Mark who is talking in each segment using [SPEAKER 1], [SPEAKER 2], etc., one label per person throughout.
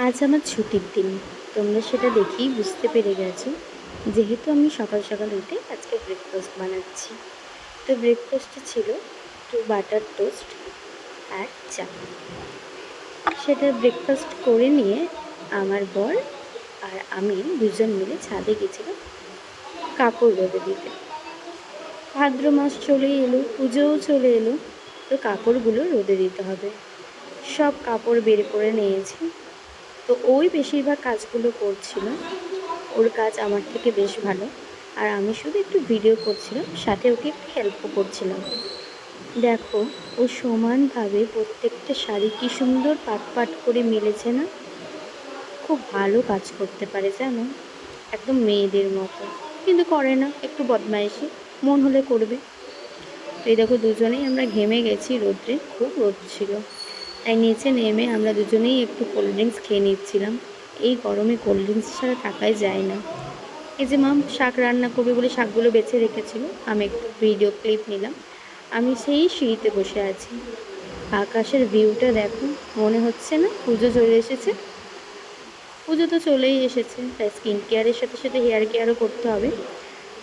[SPEAKER 1] আজ আমার ছুটির দিন। তোমরা সেটা দেখেই বুঝতে পেরে গেছো। যেহেতু আমি সকাল সকাল উঠে আজকে ব্রেকফাস্ট বানাচ্ছি। তো ব্রেকফাস্টে ছিল একটু বাটার টোস্ট আর চা। সেটা ব্রেকফাস্ট করে নিয়ে আমার বর আর আমি দুজন মিলে ছাদে গেছিলাম কাপড় রোদে দিতে। ভাদ্র মাস চলে এলো, পুজোও চলে এলো, তো কাপড়গুলো রোদে দিতে হবে। সব কাপড় বের করে নিয়েছি। তো ওই বেশিরভাগ কাজগুলো করছিল। ওর কাজ আমার থেকে বেশ ভালো। আর আমি শুধু একটু ভিডিও করছিলাম, সাথে ওকে একটু হেল্পও করছিলাম। দেখো, ও সমানভাবে প্রত্যেকটা শাড়ি কী সুন্দর পাট পাট করে মিলেছে না? খুব ভালো কাজ করতে পারে জানো, একদম মেয়েদের মতো। কিন্তু করে না, একটু বদমাইশি, মন হলে করবে। তো এই দেখো, দুজনেই আমরা ঘেমে গেছি রোদ্রে, খুব রোদ ছিল। তাই নিচে নেমে আমরা দুজনেই একটু কোল্ড ড্রিঙ্কস খেয়ে নিচ্ছিলাম। এই গরমে কোল্ড ড্রিঙ্কস ছাড়া থাকাই যায় না। এই যে মাম শাক রান্না করবে বলে শাকগুলো বেছে রেখেছিল, আমি একটু ভিডিও ক্লিপ নিলাম। আমি সেই সিঁড়িতে বসে আছি। আকাশের ভিউটা দেখো, মনে হচ্ছে না পুজো চলে এসেছে? পুজো তো চলেই এসেছে, তাই স্কিন কেয়ারের সাথে সাথে হেয়ার কেয়ারও করতে হবে।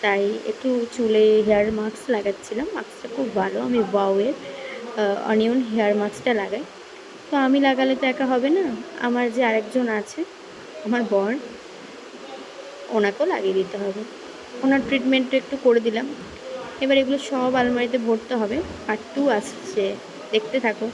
[SPEAKER 1] তাই একটু চুলে হেয়ার মাস্ক লাগাচ্ছিলাম। মাস্কটা খুব ভালো, আমি ওয়াওয়ের অনিয়ন হেয়ার মাস্কটা লাগাই। তো আমি লাগালে তো একা হবে না, আমার যে আরেকজন আছে, আমার বর, ওনাকেও লাগিয়ে দিতে হবে। ওনার ট্রিটমেন্টটা একটু করে দিলাম। এবার এগুলো সব আলমারিতে ভরতে হবে। পার্ট 2 আসছে, দেখতে থাকো।